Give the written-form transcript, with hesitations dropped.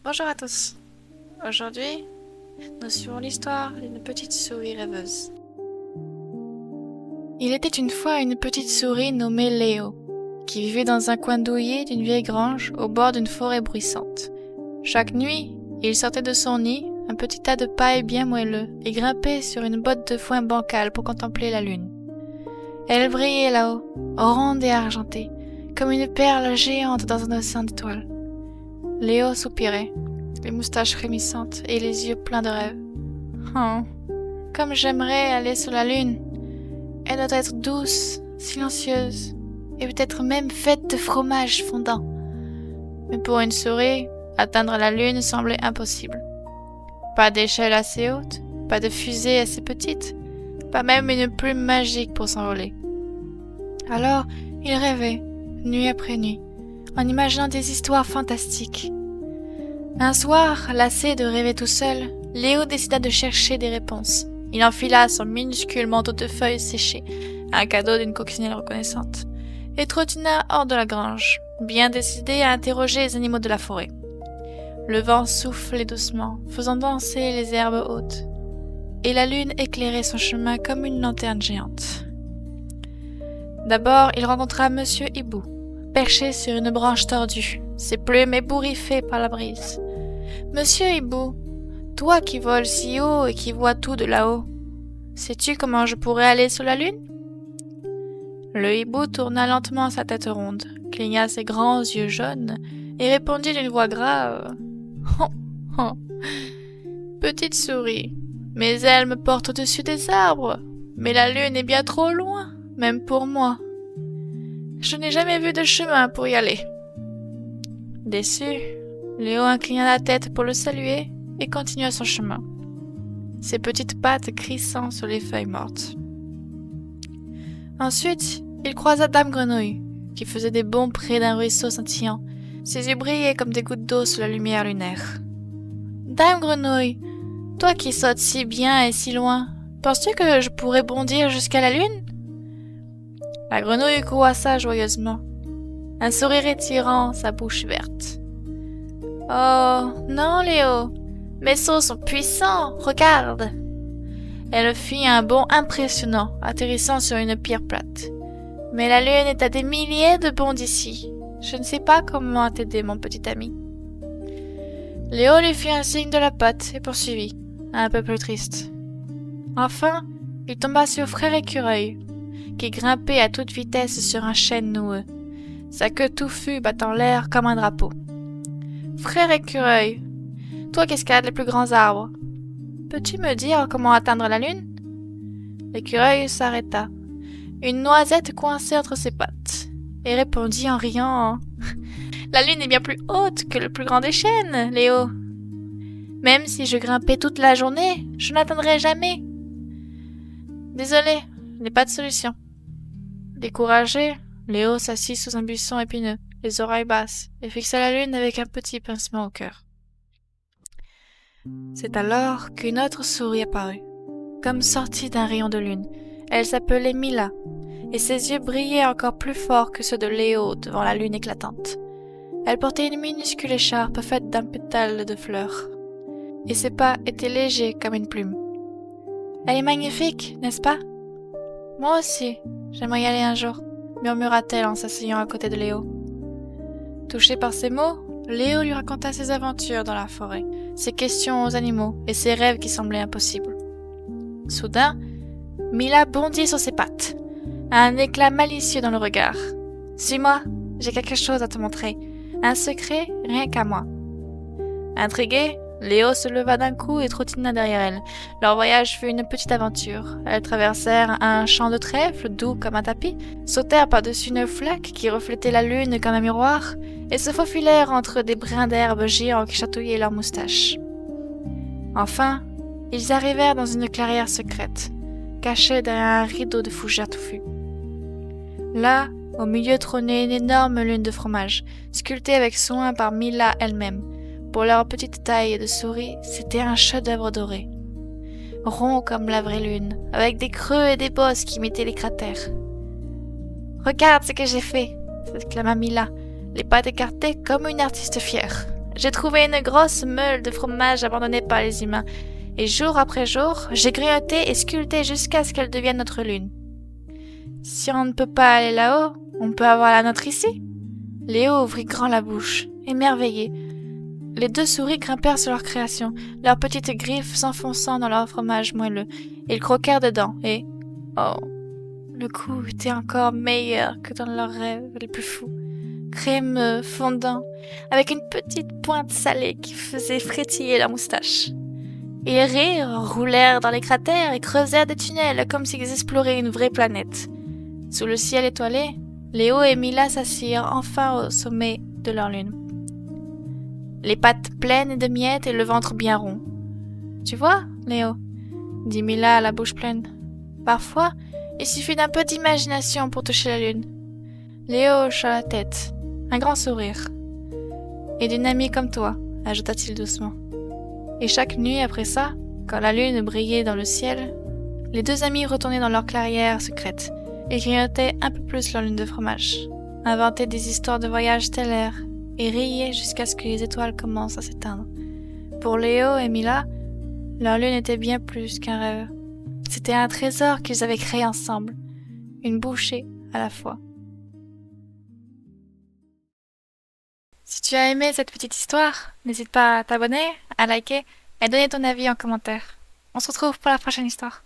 Bonjour à tous. Aujourd'hui, nous suivons l'histoire d'une petite souris rêveuse. Il était une fois une petite souris nommée Léo, qui vivait dans un coin douillet d'une vieille grange au bord d'une forêt bruissante. Chaque nuit, il sortait de son nid, un petit tas de paille bien moelleux, et grimpait sur une botte de foin bancale pour contempler la lune. Elle brillait là-haut, ronde et argentée, comme une perle géante dans un océan d'étoiles. Léo soupirait, les moustaches frémissantes et les yeux pleins de rêves. Oh, comme j'aimerais aller sur la lune. Elle doit être douce, silencieuse, et peut-être même faite de fromage fondant. Mais pour une souris, atteindre la lune semblait impossible. Pas d'échelle assez haute, pas de fusée assez petite, pas même une plume magique pour s'envoler. Alors, il rêvait, nuit après nuit, en imaginant des histoires fantastiques. Un soir, lassé de rêver tout seul, Léo décida de chercher des réponses. Il enfila son minuscule manteau de feuilles séchées, un cadeau d'une coccinelle reconnaissante, et trottina hors de la grange, bien décidé à interroger les animaux de la forêt. Le vent soufflait doucement, faisant danser les herbes hautes, et la lune éclairait son chemin comme une lanterne géante. D'abord, il rencontra Monsieur Hibou, perché sur une branche tordue, ses plumes ébouriffées par la brise. « Monsieur Hibou, toi qui voles si haut et qui vois tout de là-haut, sais-tu comment je pourrais aller sur la lune ?» Le hibou tourna lentement sa tête ronde, cligna ses grands yeux jaunes et répondit d'une voix grave. « Oh, oh, petite souris, mes ailes me portent au-dessus des arbres, mais la lune est bien trop loin, même pour moi. Je n'ai jamais vu de chemin pour y aller. » Déçu, Léo inclina la tête pour le saluer et continua son chemin, ses petites pattes crissant sur les feuilles mortes. Ensuite, il croisa Dame Grenouille, qui faisait des bonds près d'un ruisseau scintillant. Ses yeux brillaient comme des gouttes d'eau sous la lumière lunaire. « Dame Grenouille, toi qui sautes si bien et si loin, penses-tu que je pourrais bondir jusqu'à la lune ?» La grenouille courrouça joyeusement, un sourire étirant sa bouche verte. « Oh, non, Léo, mes sauts sont puissants, regarde !» Elle fit un bond impressionnant, atterrissant sur une pierre plate. « Mais la lune est à des milliers de bonds d'ici. Je ne sais pas comment t'aider, mon petit ami. » Léo lui fit un signe de la patte et poursuivit, un peu plus triste. Enfin, il tomba sur Frère Écureuil, qui grimpait à toute vitesse sur un chêne noueux, sa queue touffue battant l'air comme un drapeau. « Frère Écureuil, toi qui escalades les plus grands arbres, peux-tu me dire comment atteindre la lune ?» L'écureuil s'arrêta, une noisette coincée entre ses pattes, et répondit en riant « La lune est bien plus haute que le plus grand des chênes, Léo. Même si je grimpais toute la journée, je n'atteindrai jamais. Désolé, je n'ai pas de solution. » Découragé, Léo s'assit sous un buisson épineux, les oreilles basses, et fixa la lune avec un petit pincement au cœur. C'est alors qu'une autre souris apparut, comme sortie d'un rayon de lune. Elle s'appelait Mila, et ses yeux brillaient encore plus fort que ceux de Léo devant la lune éclatante. Elle portait une minuscule écharpe faite d'un pétale de fleurs, et ses pas étaient légers comme une plume. « Elle est magnifique, n'est-ce pas ? Moi aussi, j'aimerais y aller un jour, » murmura-t-elle en s'asseyant à côté de Léo. Touché par ces mots, Léo lui raconta ses aventures dans la forêt, ses questions aux animaux et ses rêves qui semblaient impossibles. Soudain, Mila bondit sur ses pattes, un éclat malicieux dans le regard. « Suis-moi, j'ai quelque chose à te montrer, un secret rien qu'à moi. » Intrigué, Léo se leva d'un coup et trottina derrière elle. Leur voyage fut une petite aventure. Elles traversèrent un champ de trèfle doux comme un tapis, sautèrent par-dessus une flaque qui reflétait la lune comme un miroir, et se faufilèrent entre des brins d'herbe géants qui chatouillaient leurs moustaches. Enfin, ils arrivèrent dans une clairière secrète, cachée derrière un rideau de fougères touffues. Là, au milieu trônait une énorme lune de fromage, sculptée avec soin par Mila elle-même. Pour leur petite taille de souris, c'était un chef-d'œuvre doré. Rond comme la vraie lune, avec des creux et des bosses qui imitaient les cratères. « Regarde ce que j'ai fait !» s'exclama Mila, les pattes écartées comme une artiste fière. j'ai trouvé une grosse meule de fromage abandonnée par les humains, et jour après jour, j'ai grignoté et sculpté jusqu'à ce qu'elle devienne notre lune. Si on ne peut pas aller là-haut, on peut avoir la nôtre ici. » Léo ouvrit grand la bouche, émerveillé. Les deux souris grimpèrent sur leur création, leurs petites griffes s'enfonçant dans leur fromage moelleux. Ils croquèrent dedans, et... oh, le goût était encore meilleur que dans leurs rêves les plus fous. Crémeux, fondant, avec une petite pointe salée qui faisait frétiller leurs moustaches. Ils rirent, roulèrent dans les cratères et creusèrent des tunnels comme s'ils exploraient une vraie planète. Sous le ciel étoilé, Léo et Mila s'assirent enfin au sommet de leur lune. Les pattes pleines de miettes et le ventre bien rond. « Tu vois, Léo ?» dit Mila à la bouche pleine. « Parfois, il suffit d'un peu d'imagination pour toucher la lune. » Léo hocha la tête, un grand sourire. « Et d'une amie comme toi, » ajouta-t-il doucement. Et chaque nuit après ça, quand la lune brillait dans le ciel, les deux amis retournaient dans leur clairière secrète et grignotaient un peu plus leur lune de fromage, inventaient des histoires de voyages stellaires et riaient jusqu'à ce que les étoiles commencent à s'éteindre. Pour Léo et Mila, leur lune était bien plus qu'un rêve. C'était un trésor qu'ils avaient créé ensemble, une bouchée à la fois. Si tu as aimé cette petite histoire, n'hésite pas à t'abonner, à liker et donner ton avis en commentaire. On se retrouve pour la prochaine histoire.